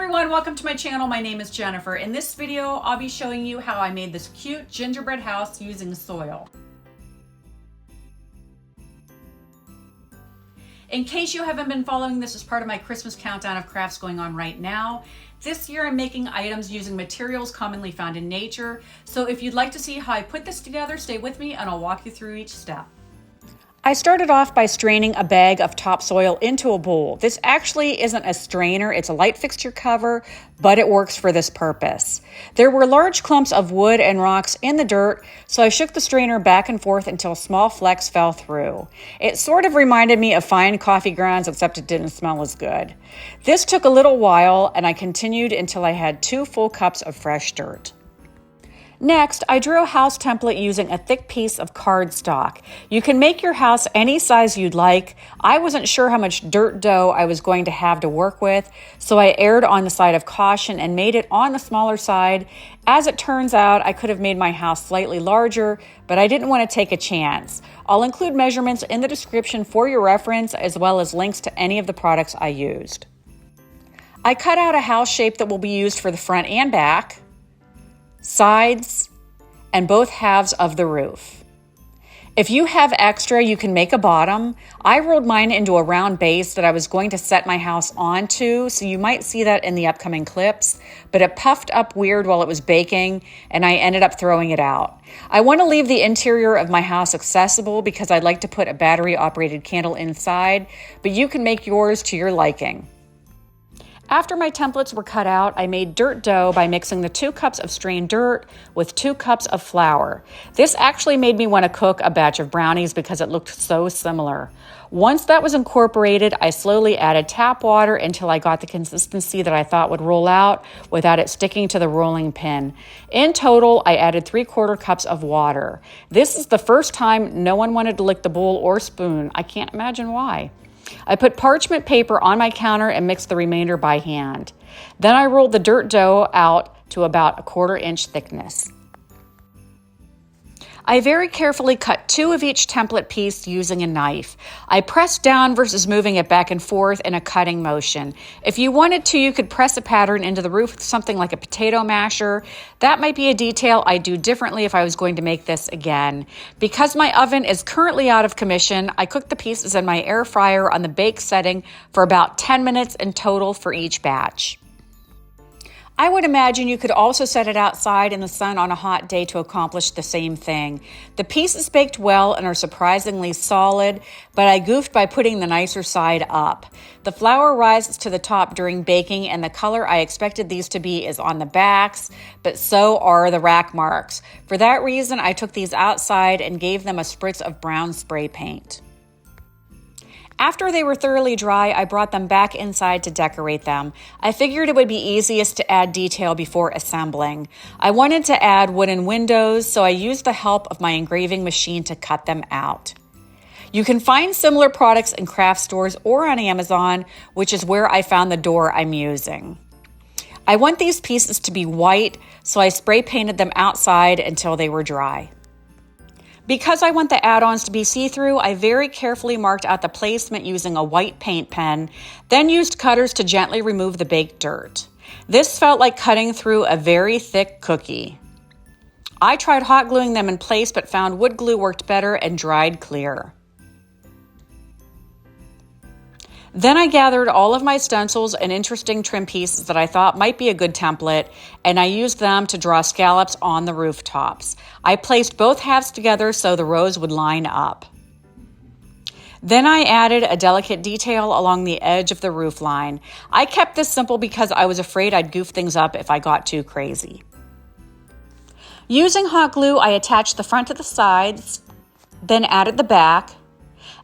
everyone, welcome to my channel. My name is Jennifer. In this video, I'll be showing you how I made this cute gingerbread house using soil. In case you haven't been following, this is part of my Christmas countdown of crafts going on right now. This year I'm making items using materials commonly found in nature. So if you'd like to see how I put this together, stay with me and I'll walk you through each step. I started off by straining a bag of topsoil into a bowl. This actually isn't a strainer, it's a light fixture cover, but it works for this purpose. There were large clumps of wood and rocks in the dirt, so I shook the strainer back and forth until small flecks fell through. It sort of reminded me of fine coffee grounds, except it didn't smell as good. This took a little while, and I continued until I had 2 full cups of fresh dirt. Next, I drew a house template using a thick piece of cardstock. You can make your house any size you'd like. I wasn't sure how much dirt dough I was going to have to work with, so I erred on the side of caution and made it on the smaller side. As it turns out, I could have made my house slightly larger, but I didn't want to take a chance. I'll include measurements in the description for your reference, as well as links to any of the products I used. I cut out a house shape that will be used for the front and back, sides, and both halves of the roof. If you have extra, you can make a bottom. I rolled mine into a round base that I was going to set my house onto, so you might see that in the upcoming clips, but it puffed up weird while it was baking, and I ended up throwing it out. I want to leave the interior of my house accessible because I'd like to put a battery-operated candle inside, but you can make yours to your liking. After my templates were cut out, I made dirt dough by mixing the 2 cups of strained dirt with 2 cups of flour. This actually made me want to cook a batch of brownies because it looked so similar. Once that was incorporated, I slowly added tap water until I got the consistency that I thought would roll out without it sticking to the rolling pin. In total, I added 3/4 cups of water. This is the first time no one wanted to lick the bowl or spoon. I can't imagine why. I put parchment paper on my counter and mixed the remainder by hand. Then I rolled the dirt dough out to about a 1/4 inch thickness. I very carefully cut 2 of each template piece using a knife. I pressed down versus moving it back and forth in a cutting motion. If you wanted to, you could press a pattern into the roof with something like a potato masher. That might be a detail I'd do differently if I was going to make this again. Because my oven is currently out of commission, I cooked the pieces in my air fryer on the bake setting for about 10 minutes in total for each batch. I would imagine you could also set it outside in the sun on a hot day to accomplish the same thing. The pieces baked well and are surprisingly solid, but I goofed by putting the nicer side up. The flour rises to the top during baking, and the color I expected these to be is on the backs, but so are the rack marks. For that reason, I took these outside and gave them a spritz of brown spray paint. After they were thoroughly dry, I brought them back inside to decorate them. I figured it would be easiest to add detail before assembling. I wanted to add wooden windows, so I used the help of my engraving machine to cut them out. You can find similar products in craft stores or on Amazon, which is where I found the door I'm using. I want these pieces to be white, so I spray painted them outside until they were dry. Because I want the add-ons to be see-through, I very carefully marked out the placement using a white paint pen, then used cutters to gently remove the baked dirt. This felt like cutting through a very thick cookie. I tried hot gluing them in place, but found wood glue worked better and dried clear. Then I gathered all of my stencils and interesting trim pieces that I thought might be a good template, and I used them to draw scallops on the rooftops. I placed both halves together so the rows would line up. Then I added a delicate detail along the edge of the roof line. I kept this simple because I was afraid I'd goof things up if I got too crazy. Using hot glue, I attached the front to the sides, then added the back,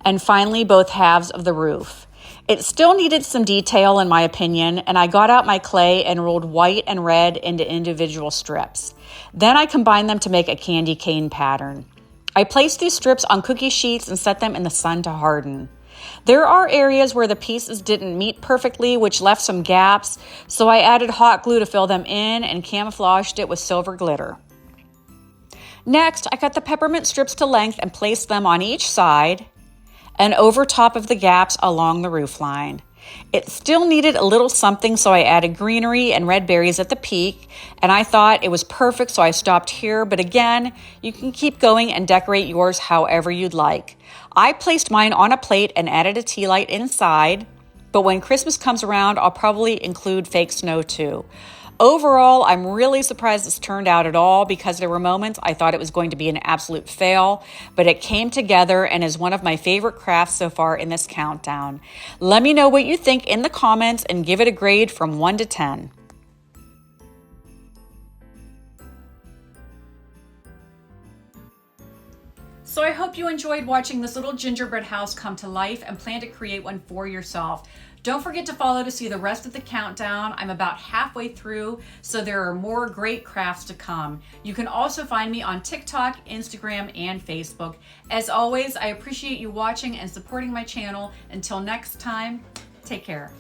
and finally both halves of the roof. It still needed some detail in my opinion, and I got out my clay and rolled white and red into individual strips. Then I combined them to make a candy cane pattern. I placed these strips on cookie sheets and set them in the sun to harden. There are areas where the pieces didn't meet perfectly, which left some gaps, so I added hot glue to fill them in and camouflaged it with silver glitter. Next, I cut the peppermint strips to length and placed them on each side and over top of the gaps along the roof line. It still needed a little something, so I added greenery and red berries at the peak, and I thought it was perfect, so I stopped here. But again, you can keep going and decorate yours however you'd like. I placed mine on a plate and added a tea light inside, but when Christmas comes around, I'll probably include fake snow too. Overall, I'm really surprised this turned out at all because there were moments I thought it was going to be an absolute fail, but it came together and is one of my favorite crafts so far in this countdown. Let me know what you think in the comments and give it a grade from 1 to 10. So I hope you enjoyed watching this little gingerbread house come to life and plan to create one for yourself. Don't forget to follow to see the rest of the countdown. I'm about halfway through, so there are more great crafts to come. You can also find me on TikTok, Instagram, and Facebook. As always, I appreciate you watching and supporting my channel. Until next time, take care.